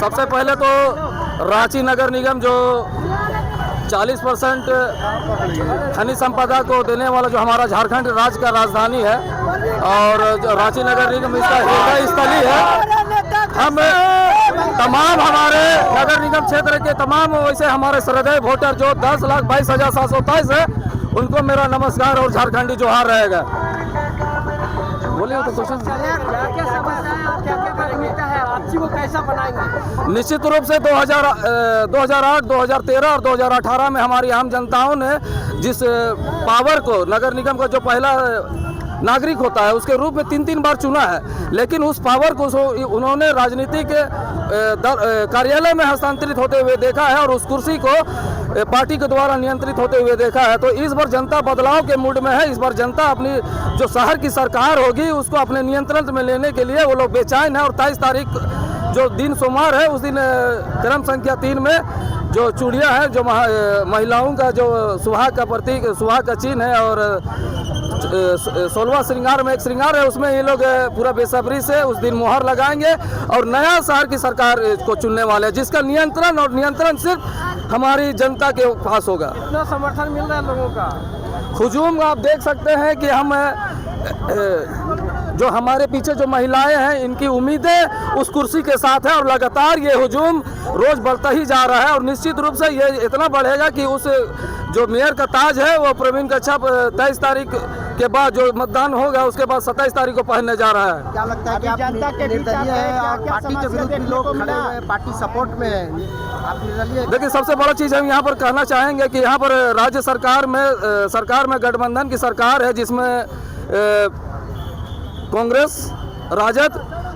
सबसे पहले तो रांची नगर निगम जो 40% खनिज संपदा को देने वाला जो हमारा झारखंड राज्य का राजधानी है और जो रांची नगर निगम इसका हृदय स्थली है। हम तमाम हमारे नगर निगम क्षेत्र के तमाम वैसे हमारे श्रद्धेय वोटर जो 10,22,727 है उनको मेरा नमस्कार और झारखंडी जोहार रहेगा। बोलिए तो क्वेश्चन क्या समस्या है और क्या प्राथमिकता है आपसी को कैसा बनाएंगे? निश्चित रूप से 2008, 2013 और 2018 में हमारी आम जनताओं ने जिस पावर को नगर निगम का जो पहला नागरिक होता है उसके रूप में 3 बार चुना है, लेकिन उस पावर को उन्होंने राजनीति के कार्यालय में हस्तांतरित होते हुए देखा है और उस कुर्सी को पार्टी के द्वारा नियंत्रित होते हुए देखा है। तो इस बार जनता बदलाव के मूड में है। इस बार जनता अपनी जो शहर की सरकार होगी उसको अपने नियंत्रण में लेने के लिए वो लोग बेचैन है और 23 तारीख जो दिन सोमवार है उस दिन क्रम संख्या 3 में जो चूड़ियाँ हैं जो महिलाओं का जो सुहाग का प्रतीक सुहाग का चिन्ह है और 16वां श्रृंगार में एक श्रृंगार है उसमें ये लोग पूरा बेसब्री से उस दिन मुहर लगाएंगे और नया शहर की सरकार को चुनने वाले हैं जिसका नियंत्रण सिर्फ हमारी जनता के पास होगा। कितना समर्थन मिल रहा है लोगों का? हुजूम आप देख सकते हैं कि हम जो हमारे पीछे जो महिलाएं हैं इनकी उम्मीदें उस कुर्सी के साथ है और लगातार ये हुजूम रोज बढ़ता ही जा रहा है और निश्चित रूप से ये इतना बढ़ेगा कि उस जो मेयर का ताज है वो प्रवीण कच्छप 23 तारीख के बाद जो मतदान होगा उसके बाद 27 तारीख को पहनने जा रहा है। क्या लगता है कि आप निर्दलीय है और पार्टी के विरुद्ध भी लोग खड़े हुए हैं, पार्टी सपोर्ट में है, आप निर्दलीय? देखिए सबसे बड़ा चीज़ हम यहाँ पर कहना चाहेंगे कि यहाँ पर राज्य सरकार में गठबंधन की सरकार है जिसमें कांग्रेस, राजद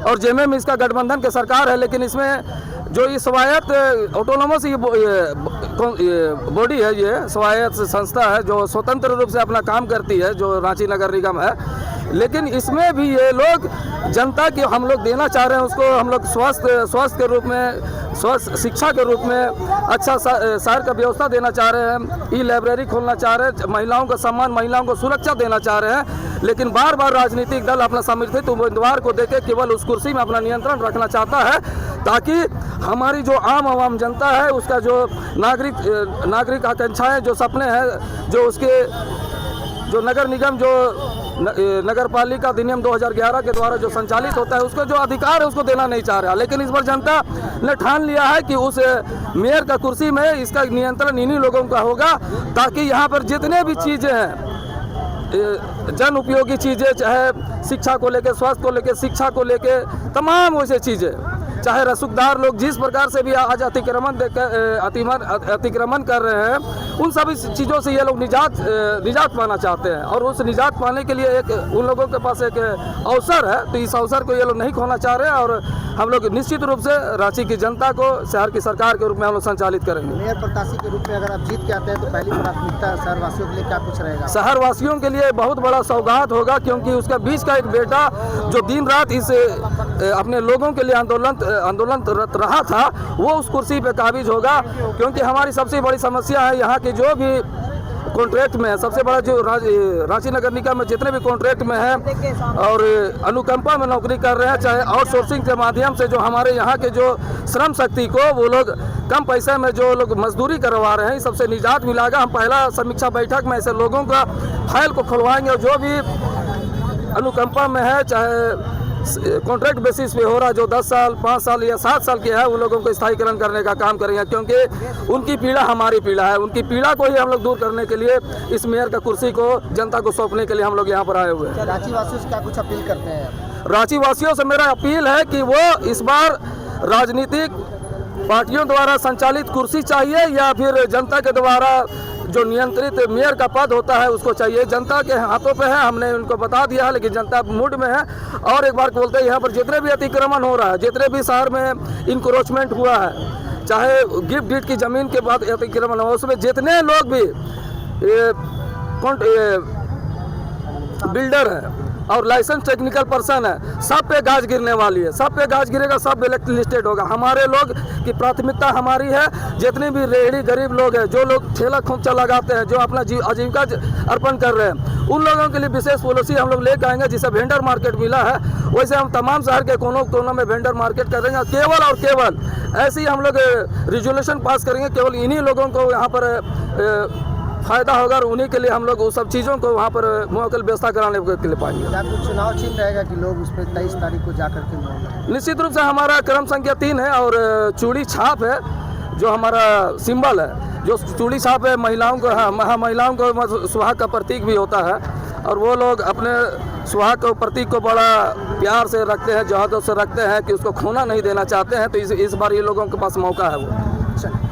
और जेएमएम इसका गठबंधन की सरकार है, लेकिन इसमें जो ये स्वायत्त ऑटोनोमस ये बॉडी है, ये स्वायत्त संस्था है जो स्वतंत्र रूप से अपना काम करती है जो रांची नगर निगम है, लेकिन इसमें भी ये लोग जनता की हम लोग देना चाह रहे हैं उसको हम लोग स्वास्थ्य के रूप में स्वास्थ्य शिक्षा के रूप में अच्छा शहर का व्यवस्था देना चाह रहे हैं, ई लाइब्रेरी खोलना चाह रहे हैं, महिलाओं का सम्मान महिलाओं को सुरक्षा देना चाह रहे हैं, लेकिन बार बार राजनीतिक दल अपना समर्थित उम्मीदवार को देके केवल उस कुर्सी में अपना नियंत्रण रखना चाहता है ताकि हमारी जो आम जनता है उसका जो नागरिक आकांक्षाएं जो सपने हैं जो उसके जो नगर निगम जो नगर पालिका अधिनियम 2011 के द्वारा जो संचालित होता है उसको जो अधिकार है उसको देना नहीं चाह रहा, लेकिन इस बार जनता ने ठान लिया है कि उस मेयर का कुर्सी में इसका नियंत्रण इन्हीं लोगों का होगा ताकि यहाँ पर जितने भी चीज़ें हैं जन उपयोगी चीज़ें चाहे शिक्षा को लेकर स्वास्थ्य को लेकर शिक्षा को लेकर तमाम वैसे चीज़ें चाहे रसूखदार लोग जिस प्रकार से भी आज अतिक्रमण कर रहे हैं उन सभी चीज़ों से ये लोग निजात पाना चाहते हैं और उस निजात पाने के लिए एक उन लोगों के पास एक अवसर है, तो इस अवसर को ये लोग नहीं खोना चाह रहे हैं और हम लोग निश्चित रूप से रांची की जनता को शहर की सरकार के रूप में हम लोग संचालित करेंगे। मेयर प्रत्याशी के रूप में अगर आप जीत के आते हैं तो पहली प्राथमिकता शहरवासियों के लिए क्या कुछ रहेगा? शहरवासियों के लिए बहुत बड़ा सौगात होगा क्योंकि उसका बीच का एक बेटा जो दिन रात इस अपने लोगों के लिए आंदोलनरत रहा था वो उस कुर्सी पे काबिज होगा, क्योंकि हमारी सबसे बड़ी समस्या है यहाँ के जो भी कॉन्ट्रैक्ट में है, सबसे बड़ा जो रांची नगर निगम में जितने भी कॉन्ट्रैक्ट में है और अनुकंपा में नौकरी कर रहे हैं चाहे आउटसोर्सिंग के माध्यम से जो हमारे यहाँ के जो श्रम शक्ति को वो लोग कम पैसे में जो लोग मजदूरी करवा रहे हैं सबसे निजात मिलेगा। हम पहला समीक्षा बैठक में ऐसे लोगों का फाइल को खुलवाएंगे और जो भी अनुकंपा में है चाहे कॉन्ट्रैक्ट बेसिस पे हो रहा जो 10 साल 5 साल या 7 साल के है उन लोगों को स्थायीकरण करने का काम करेंगे, क्योंकि उनकी पीड़ा हमारी पीड़ा है, उनकी पीड़ा को ही हम लोग दूर करने के लिए इस मेयर का कुर्सी को जनता को सौंपने के लिए हम लोग यहाँ पर आए हुए हैं। रांची वासियों से क्या कुछ अपील करते हैं? रांची वासियों से मेरा अपील है कि वो इस बार राजनीतिक पार्टियों द्वारा संचालित कुर्सी चाहिए या फिर जनता के द्वारा जो नियंत्रित मेयर का पद होता है उसको चाहिए। जनता के हाथों पे है, हमने उनको बता दिया है, लेकिन जनता मूड में है। और एक बार बोलते हैं यहाँ पर जितने भी अतिक्रमण हो रहा है, जितने भी शहर में इंक्रोचमेंट हुआ है, चाहे गिफ्ट डीड की ज़मीन के बाद अतिक्रमण हो, उसमें जितने लोग भी बिल्डर हैं और लाइसेंस टेक्निकल पर्सन है, सब पे गाज गिरने वाली है, सब पे गाज गिरेगा, सब ब्लैक लिस्टेड होगा। हमारे लोग की प्राथमिकता हमारी है, जितने भी रेहड़ी गरीब लोग हैं, जो लोग ठेला खोमचा लगाते हैं, जो अपना आजीविका अर्पण कर रहे हैं, उन लोगों के लिए विशेष पॉलिसी हम लोग लेकर आएंगे। जिसे वेंडर मार्केट मिला है, वैसे हम तमाम शहर के कोनों में वेंडर मार्केट करेंगे। केवल और केवल ऐसे ही हम लोग रिजोल्यूशन पास करेंगे, केवल इन्हीं लोगों को यहाँ पर फायदा होगा और उन्हीं के लिए हम लोग उस सब चीज़ों को वहाँ पर मुकम्मल व्यवस्था कराने के लिए पाएंगे। क्या कुछ चुनाव चिन्ह रहेगा कि लोग उस पर 23 तारीख को जाकर के वोट? निश्चित रूप से हमारा क्रम संख्या 3 है और चूड़ी छाप है जो हमारा सिंबल है, जो चूड़ी छाप है महिलाओं को, हाँ महिलाओं को सुहाग का प्रतीक भी होता है और वो लोग अपने सुहाग को प्रतीक को बड़ा प्यार से रखते हैं, जहद से रखते हैं कि उसको खोना नहीं देना चाहते हैं। तो इस बार ये लोगों के पास मौका है वो।